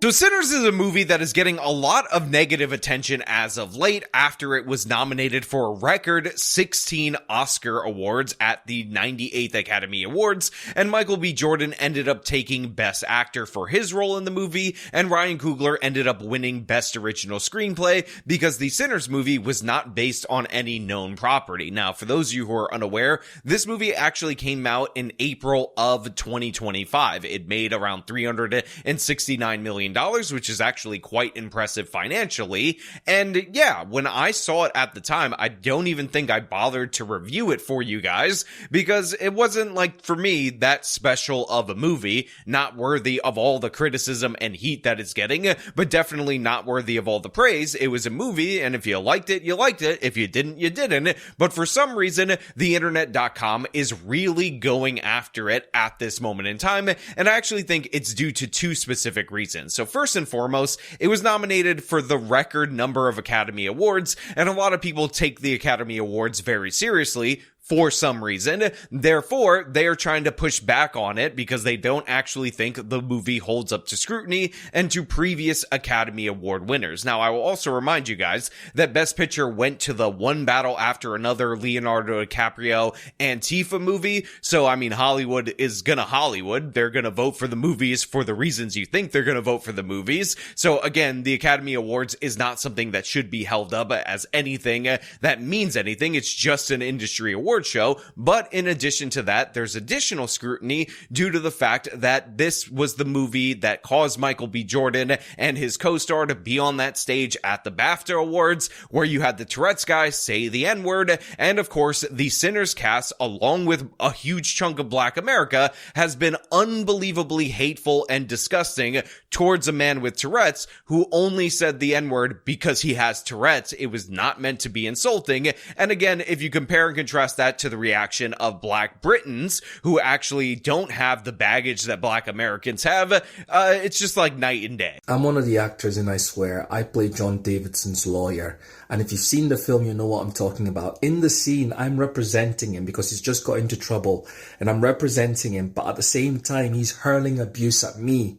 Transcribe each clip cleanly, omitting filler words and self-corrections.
So Sinners is a movie that is getting a lot of negative attention as of late after it was nominated for a record 16 Oscar awards at the 98th Academy Awards, and Michael B. Jordan ended up taking Best Actor for his role in the movie, and Ryan Coogler ended up winning Best Original Screenplay because the Sinners movie was not based on any known property. Now, for those of you who are unaware, this movie actually came out in April of 2025. It made around $369 million, which is actually quite impressive financially. And yeah, when I saw it at the time, I don't even think I bothered to review it for you guys because it wasn't, like, for me, that special of a movie, not worthy of all the criticism and heat that it's getting, but definitely not worthy of all the praise. It was a movie, and if you liked it, you liked it. If you didn't, you didn't. But for some reason, theinternet.com is really going after it at this moment in time, and I actually think it's due to two specific reasons. So first and foremost, it was nominated for the record number of Academy Awards, and a lot of people take the Academy Awards very seriously for some reason. Therefore, they are trying to push back on it because they don't actually think the movie holds up to scrutiny and to previous Academy Award winners. Now, I will also remind you guys that Best Picture went to the One Battle After Another Leonardo DiCaprio Antifa movie. So, I mean, Hollywood is gonna Hollywood. They're gonna vote for the movies for the reasons you think they're gonna vote for the movies. So, again, the Academy Awards is not something that should be held up as anything that means anything. It's just an industry award show. But in addition to that, there's additional scrutiny due to the fact that this was the movie that caused Michael B. Jordan and his co-star to be on that stage at the BAFTA Awards, where you had the Tourette's guy say the N-word, and of course, the Sinners cast, along with a huge chunk of Black America, has been unbelievably hateful and disgusting towards a man with Tourette's who only said the N-word because he has Tourette's. It was not meant to be insulting. And again, if you compare and contrast that to the reaction of Black Britons who actually don't have the baggage that Black Americans have, it's just like night and day. I'm one of the actors in I Swear. I play John Davidson's lawyer. And if you've seen the film, you know what I'm talking about. In the scene, I'm representing him because he's just got into trouble. And I'm representing him, but at the same time, he's hurling abuse at me.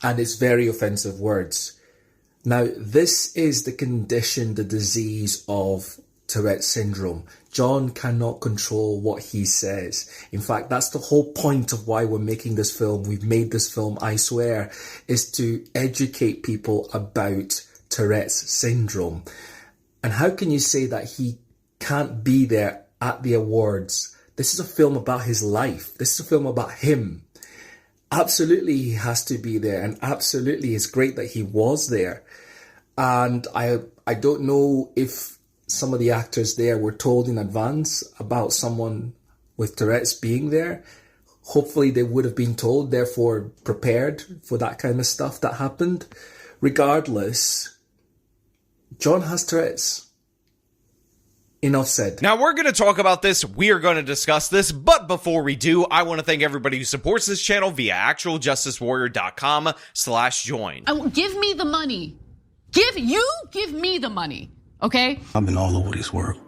And it's very offensive words. Now, this is the condition, the disease of Tourette's syndrome. John cannot control what he says. In fact, that's the whole point of why we're making this film. We've made this film, I Swear, is to educate people about Tourette's syndrome. And how can you say that he can't be there at the awards? This is a film about his life. This is a film about him. Absolutely, he has to be there. And absolutely, it's great that he was there. And I don't know if some of the actors there were told in advance about someone with Tourette's being there. Hopefully they would have been told, therefore prepared for that kind of stuff that happened. Regardless, John has Tourette's. Enough said. Now, we're going to talk about this. We are going to discuss this. But before we do, I want to thank everybody who supports this channel via actualjusticewarrior.com/join. Give me the money. Give me the money. Okay? I've been all over this world.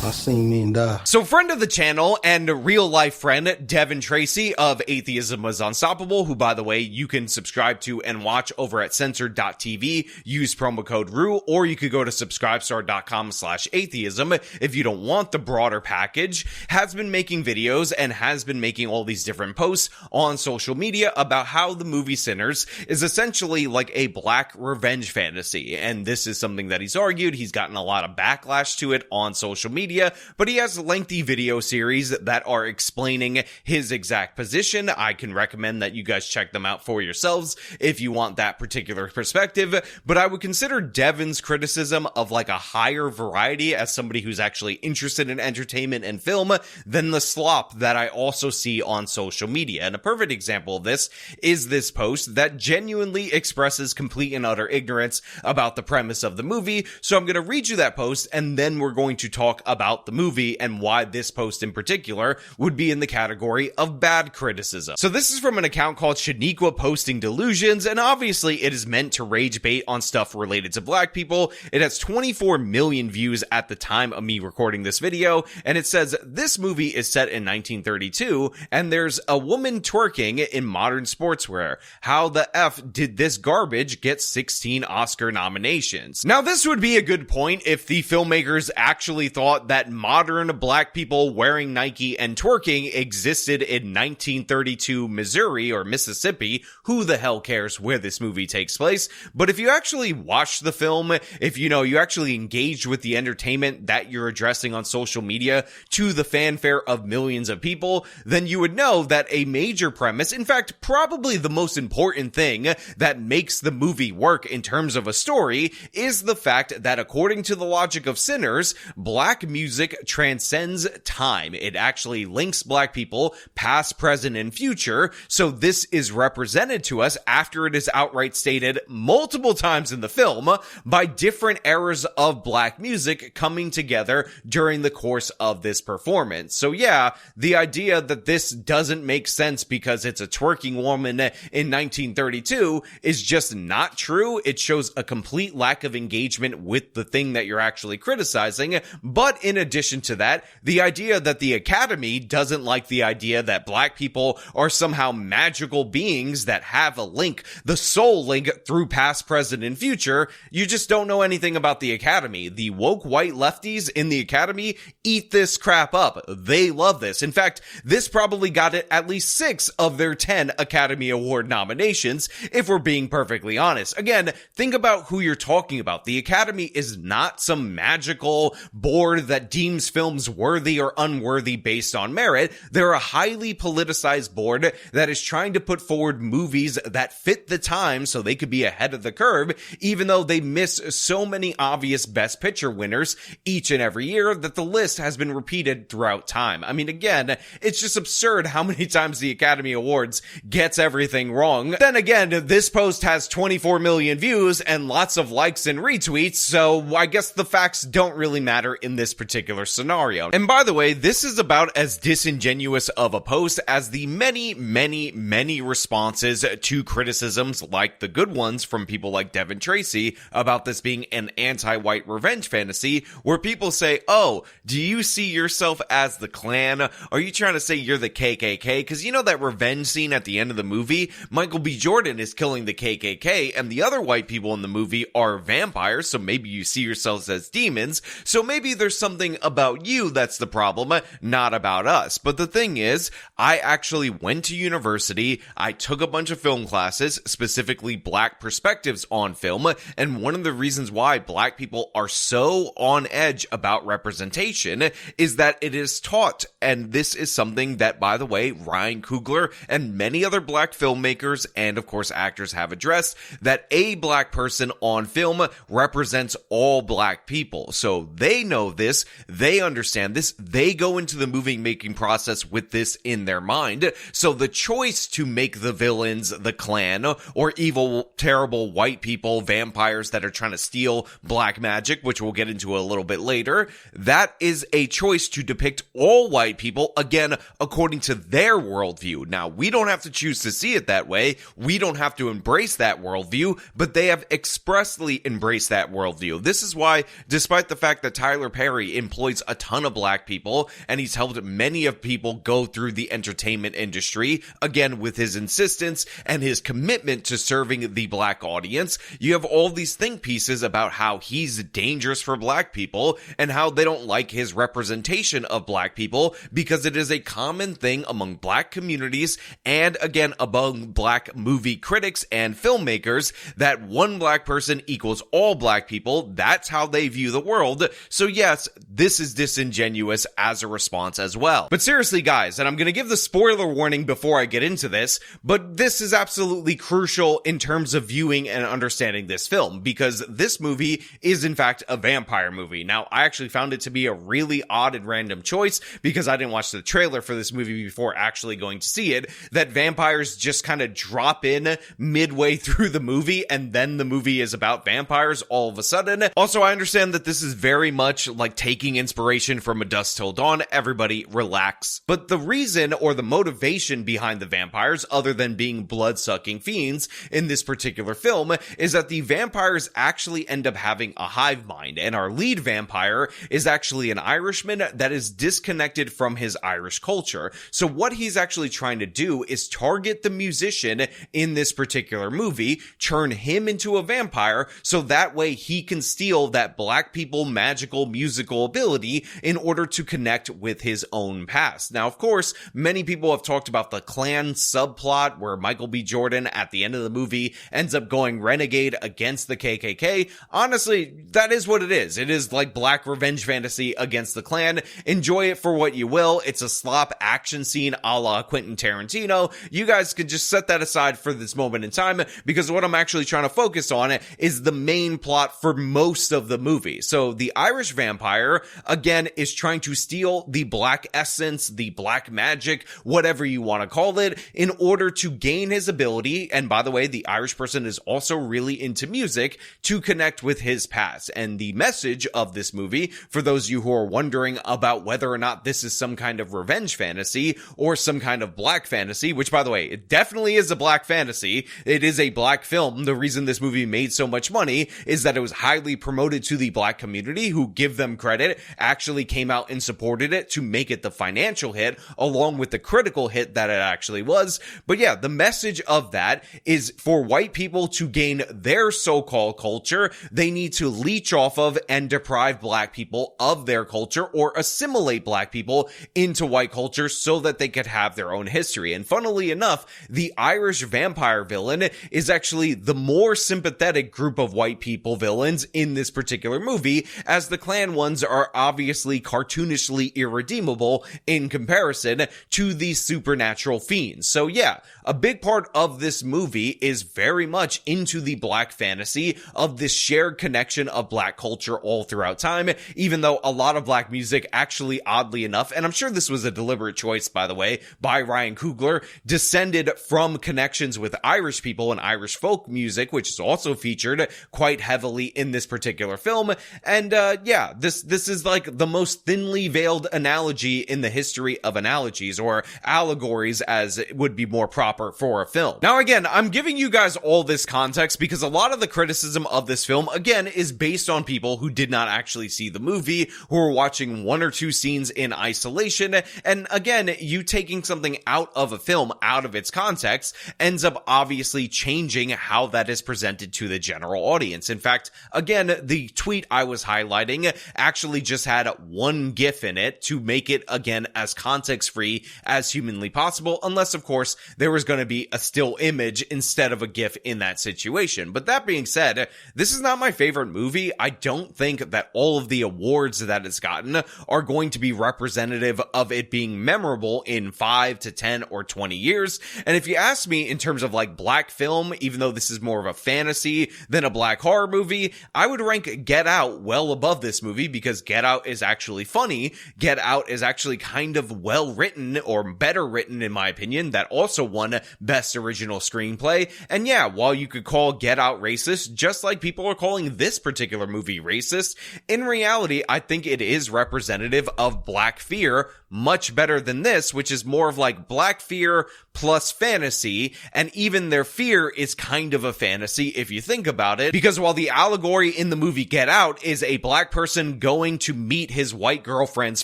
I seen men die. So friend of the channel and real life friend Devin Tracy of Atheism Was Unstoppable, who by the way you can subscribe to and watch over at censored.tv, use promo code RUE, or you could go to subscribestar.com/atheism if you don't want the broader package, has been making videos and has been making all these different posts on social media about how the movie Sinners is essentially like a black revenge fantasy. And this is something that he's argued. He's gotten a lot of backlash to it on social media. But he has lengthy video series that are explaining his exact position. I can recommend that you guys check them out for yourselves if you want that particular perspective. But I would consider Devin's criticism of like a higher variety as somebody who's actually interested in entertainment and film than the slop that I also see on social media. And a perfect example of this is this post that genuinely expresses complete and utter ignorance about the premise of the movie. So I'm going to read you that post and then we're going to talk about about the movie and why this post in particular would be in the category of bad criticism. So this is from an account called Shaniqua Posting Delusions, and obviously it is meant to rage bait on stuff related to black people. It has 24 million views at the time of me recording this video, and it says this movie is set in 1932 and there's a woman twerking in modern sportswear. How the F did this garbage get 16 Oscar nominations? Now this would be a good point if the filmmakers actually thought that modern black people wearing Nike and twerking existed in 1932 Missouri or Mississippi. Who the hell cares where this movie takes place? But if you actually watch the film, if you actually engaged with the entertainment that you're addressing on social media to the fanfare of millions of people, then you would know that a major premise, in fact, probably the most important thing that makes the movie work in terms of a story, is the fact that according to the logic of Sinners, black music transcends time. It actually links black people past, present, and future. So this is represented to us after it is outright stated multiple times in the film by different eras of black music coming together during the course of this performance. So yeah, the idea that this doesn't make sense because it's a twerking woman in 1932 is just not true. It shows a complete lack of engagement with the thing that you're actually criticizing. But in addition to that, the idea that the Academy doesn't like the idea that black people are somehow magical beings that have a link, the soul link through past, present, and future, you just don't know anything about the Academy. The woke white lefties in the Academy eat this crap up. They love this. In fact, this probably got it at least 6 of their 10 Academy Award nominations, if we're being perfectly honest. Again, think about who you're talking about. The Academy is not some magical board that deems films worthy or unworthy based on merit. They're a highly politicized board that is trying to put forward movies that fit the time so they could be ahead of the curve, even though they miss so many obvious Best Picture winners each and every year that the list has been repeated throughout time. I mean, again, it's just absurd how many times the Academy Awards gets everything wrong. Then again, this post has 24 million views and lots of likes and retweets, so I guess the facts don't really matter in this particular scenario. And by the way, this is about as disingenuous of a post as the many responses to criticisms like the good ones from people like Devin Tracy about this being an anti-white revenge fantasy, where people say, oh, do you see yourself as the Klan? Are you trying to say you're the KKK? Because you know that revenge scene at the end of the movie, Michael B. Jordan is killing the KKK, and the other white people in the movie are vampires, so maybe you see yourselves as demons, so maybe there's something about you that's the problem, not about us. But the thing is, I actually went to university, I took a bunch of film classes, specifically black perspectives on film, and one of the reasons why black people are so on edge about representation is that it is taught, and this is something that, by the way, Ryan Coogler and many other black filmmakers and of course actors have addressed, that a black person on film represents all black people. So they know this, they understand this, they go into the movie making process with this in their mind. So the choice to make the villains the Klan or evil, terrible white people, vampires that are trying to steal black magic, which we'll get into a little bit later, that is a choice to depict all white people, again, according to their worldview. Now, we don't have to choose to see it that way. We don't have to embrace that worldview, but they have expressly embraced that worldview. This is why, despite the fact that Tyler Perry employs a ton of black people, and he's helped many of people go through the entertainment industry, again, with his insistence and his commitment to serving the black audience, you have all these think pieces about how he's dangerous for black people and how they don't like his representation of black people because it is a common thing among black communities and, again, among black movie critics and filmmakers that one black person equals all black people. That's how they view the world. So yes, this is disingenuous as a response as well. But seriously, guys, and I'm going to give the spoiler warning before I get into this, but this is absolutely crucial in terms of viewing and understanding this film, because this movie is in fact a vampire movie. Now, I actually found it to be a really odd and random choice because I didn't watch the trailer for this movie before actually going to see it, that vampires just kind of drop in midway through the movie and then the movie is about vampires all of a sudden. Also, I understand that this is very much like taking inspiration from A Dusk Till Dawn. Everybody relax. But the reason or the motivation behind the vampires, other than being blood-sucking fiends in this particular film, is that the vampires actually end up having a hive mind, and our lead vampire is actually an Irishman that is disconnected from his Irish culture. So what he's actually trying to do is target the musician in this particular movie, turn him into a vampire, so that way he can steal that black people magical musical ability in order to connect with his own past. Now, of course, many people have talked about the Klan subplot where Michael B. Jordan at the end of the movie ends up going renegade against the KKK. Honestly, that is what it is. It is like black revenge fantasy against the Klan. Enjoy it for what you will. It's a slop action scene a la Quentin Tarantino. You guys could just set that aside for this moment in time, because what I'm actually trying to focus on is the main plot for most of the movie. So the Irish vampire, again, is trying to steal the black essence, the black magic, whatever you want to call it, in order to gain his ability. And by the way, the Irish person is also really into music, to connect with his past. And the message of this movie, for those of you who are wondering about whether or not this is some kind of revenge fantasy or some kind of black fantasy, which by the way, it definitely is a black fantasy. It is a black film. The reason this movie made so much money is that it was highly promoted to the black community, who, give them credit, actually came out and supported it to make it the financial hit along with the critical hit that it actually was. But yeah, the message of that is for white people to gain their so-called culture, they need to leech off of and deprive black people of their culture, or assimilate black people into white culture so that they could have their own history. And funnily enough, the Irish vampire villain is actually the more sympathetic group of white people villains in this particular movie, as the Klan ones are obviously cartoonishly irredeemable in comparison to these supernatural fiends. So yeah, a big part of this movie is very much into the black fantasy of this shared connection of black culture all throughout time, even though a lot of black music actually, oddly enough, and I'm sure this was a deliberate choice, by the way, by Ryan Coogler, descended from connections with Irish people and Irish folk music, which is also featured quite heavily in this particular film. And yeah, this is like the most thinly veiled analogy in the history of analogies, or allegories as it would be more proper for a film. Now again, I'm giving you guys all this context because a lot of the criticism of this film, again, is based on people who did not actually see the movie, who are watching one or two scenes in isolation. And again, you taking something out of a film, out of its context, ends up obviously changing how that is presented to the general audience. In fact, again, the tweet I was highlighting actually just had one GIF in it to make it, again, as context-free as humanly possible, unless, of course, there was going to be a still image instead of a GIF in that situation. But that being said, this is not my favorite movie. I don't think that all of the awards that it's gotten are going to be representative of it being memorable in 5 to 10 or 20 years. And if you ask me in terms of like black film, even though this is more of a fantasy than a black horror movie, I would rank Get Out well above this movie, because Get Out is actually funny. Get Out is actually kind of well written, or better written in my opinion. That also won Best Original Screenplay. And yeah, while you could call Get Out racist, just like people are calling this particular movie racist, in reality, I think it is representative of black fear much better than this, which is more of like black fear plus fantasy. And even their fear is kind of a fantasy if you think about it, because while the allegory in the movie Get Out is a black person going to meet his white girlfriend's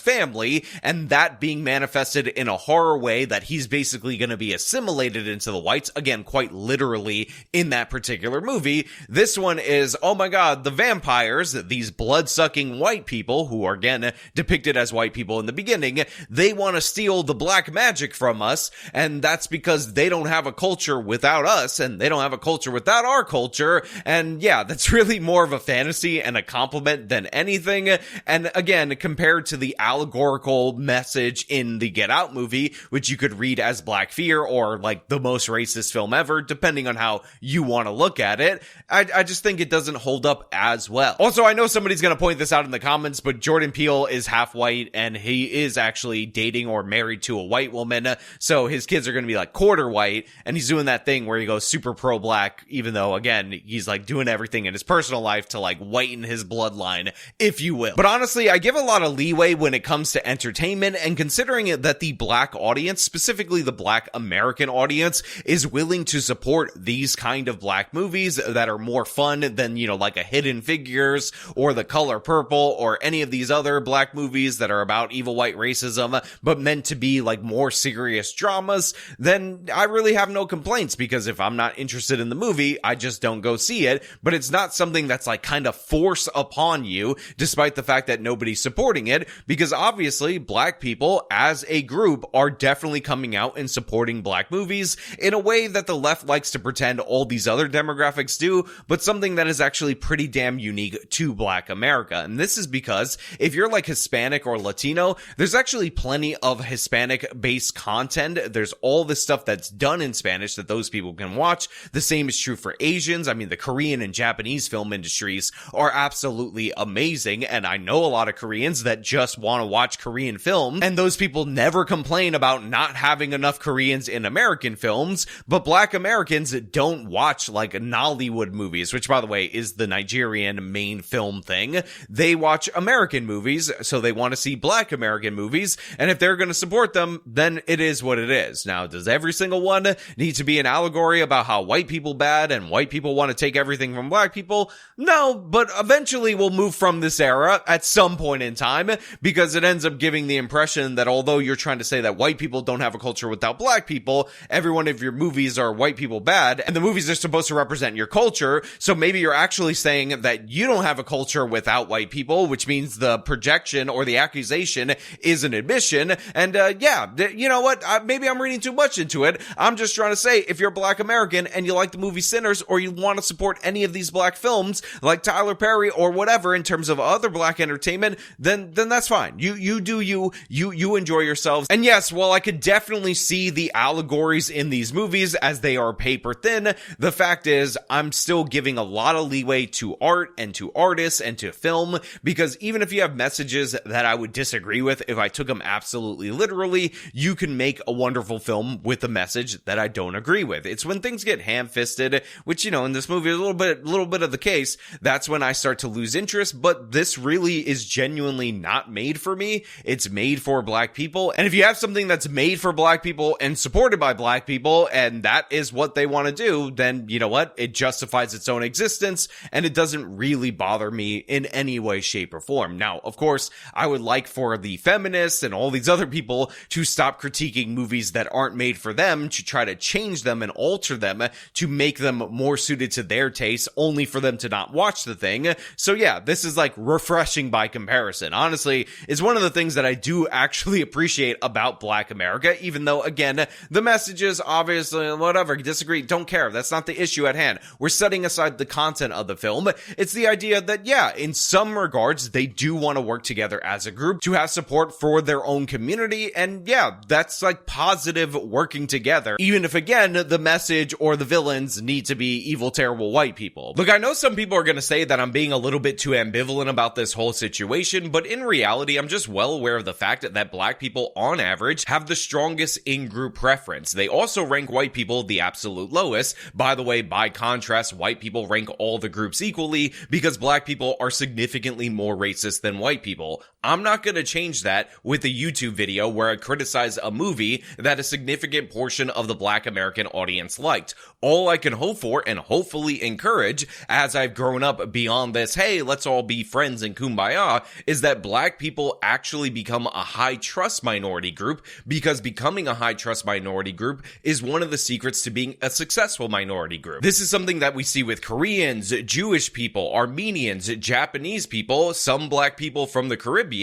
family, and that being manifested in a horror way that he's basically going to be assimilated into the whites, again, quite literally in that particular movie, this one is, oh my god, the vampires, these blood-sucking white people, who are again depicted as white people in the beginning, they want to steal the black magic from us, and that's because they don't have a culture without us, and they don't have a culture without our culture. And yeah, that's really more of a fantasy and a compliment than anything. And again, compared to the allegorical message in the Get Out movie, which you could read as black fear or like the most racist film ever, depending on how you want to look at it, I just think it doesn't hold up as well. Also, I know somebody's going to point this out in the comments, but Jordan Peele is half white, and he is actually dating or married to a white woman, so his kids are going to be like quarter white, and he's doing that thing where he goes super pro-black, even though, again, he's like doing everything in his personal life to like whiten his bloodline, if you will. But honestly, I give a lot of leeway when it comes to entertainment, and considering it that the black audience, specifically the black American audience, is willing to support these kind of black movies that are more fun than, like a Hidden Figures or The Color Purple or any of these other black movies that are about evil white racism, but meant to be like more serious dramas, then I really have no complaints, because if I'm not interested in the movie, I just don't go see it. But it's not something that's like kind of forced upon you, despite the fact that nobody's supporting it, because obviously black people as a group are definitely coming out and supporting black movies in a way that the left likes to pretend all these other demographics do, but something that is actually pretty damn unique to black America. And this is because if you're like Hispanic or Latino, there's actually plenty of Hispanic based content. There's all this stuff that's done in Spanish that those people can watch. The same is true for Asians. I mean, the Korean and Japanese film industries are absolutely amazing, and I know a lot of Koreans that just want to watch Korean films, and those people never complain about not having enough Koreans in American films. But black Americans don't watch like Nollywood movies, which by the way is the Nigerian main film thing. They watch American movies, so they want to see black American movies, and if they're going to support them, then it is what it is. Now, does every single one need to be an allegory about how white people bad and white people want to take everything from black people? No, but eventually we'll move from this era at some point in time, because it ends up giving the impression that although you're trying to say that white people don't have a culture without black people, every one of your movies are white people bad, and the movies are supposed to represent your culture, so maybe you're actually saying that you don't have a culture without white people, which means the projection or the accusation is an admission. And you know what? Maybe I'm reading too much into it. I'm just trying to say, if you're Black American and you like the movie Sinners, or you want to support any of these black films like Tyler Perry or whatever in terms of other black entertainment, then that's fine. You do you enjoy yourselves. And yes, while I could definitely see the allegories in these movies as they are paper thin, the fact is I'm still giving a lot of leeway to art and to artists and to film, because even if you have messages that I would disagree with, if I took them absolutely literally, you can make a wonderful film with a message that I don't agree with. It's when things get ham-fisted, which, in this movie is a little bit of the case, that's when I start to lose interest. But this really is genuinely not made for me. It's made for black people. And if you have something that's made for black people and supported by black people, and that is what they want to do, then you know what? It justifies its own existence, and it doesn't really bother me in any way, shape, or form. Now, of course, I would like for the feminists and all these other people to stop critiquing movies that aren't made for them, to try to change them and alter them to make them more suited to their taste, only for them to not watch the thing. So yeah, this is like refreshing by comparison. Honestly, it's one of the things that I do actually appreciate about Black America, even though, again, the messages, obviously, whatever, disagree, don't care. That's not the issue at hand. We're setting aside the content of the film. It's the idea that, yeah, in some regards, they do want to work together as a group to have support for their own community. And yeah, that's like positive working together, even if, again, the message or the villains need to be evil, terrible white people. Look, I know some people are going to say that I'm being a little bit too ambivalent about this whole situation, but in reality, I'm just well aware of the fact that black people, on average, have the strongest in-group preference. They also rank white people the absolute lowest. By the way, by contrast, white people rank all the groups equally because black people are significantly more racist than white people. I'm not going to change that with a YouTube video where I criticize a movie that a significant portion of the Black American audience liked. All I can hope for and hopefully encourage, as I've grown up beyond this, hey, let's all be friends and kumbaya, is that black people actually become a high trust minority group, because becoming a high trust minority group is one of the secrets to being a successful minority group. This is something that we see with Koreans, Jewish people, Armenians, Japanese people, some black people from the Caribbean.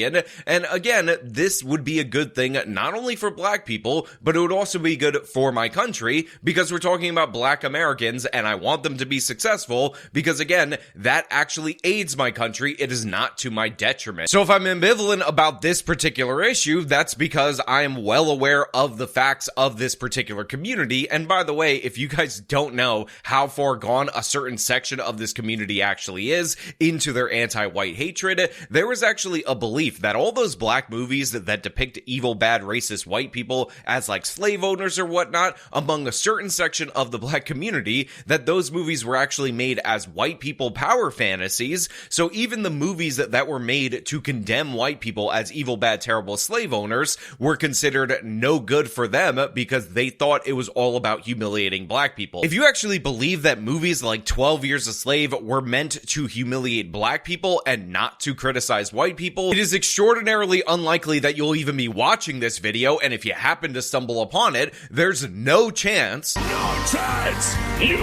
And again, this would be a good thing not only for black people, but it would also be good for my country, because we're talking about black Americans and I want them to be successful, because again, that actually aids my country. It is not to my detriment. So if I'm ambivalent about this particular issue, that's because I am well aware of the facts of this particular community. And by the way, if you guys don't know how far gone a certain section of this community actually is into their anti-white hatred, there was actually a belief belief that all those black movies that depict evil, bad, racist white people as like slave owners or whatnot among a certain section of the black community, that those movies were actually made as white people power fantasies. So even the movies that were made to condemn white people as evil, bad, terrible slave owners were considered no good for them because they thought it was all about humiliating black people. If you actually believe that movies like 12 Years a Slave were meant to humiliate black people and not to criticize white people, it is extraordinarily unlikely that you'll even be watching this video, and if you happen to stumble upon it, there's no chance you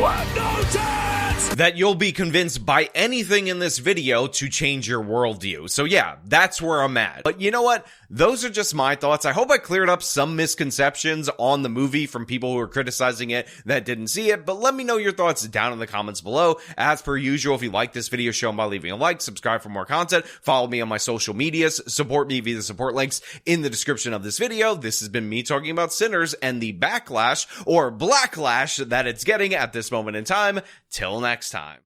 have no chance that you'll be convinced by anything in this video to change your worldview. So yeah, that's where I'm at. But you know what? Those are just my thoughts. I hope I cleared up some misconceptions on the movie from people who are criticizing it that didn't see it, but let me know your thoughts down in the comments below. As per usual, if you like this video, show them by leaving a like, subscribe for more content, follow me on my social medias, support me via the support links in the description of this video. This has been me talking about Sinners and the backlash or blacklash that it's getting at this moment in time. Till next time.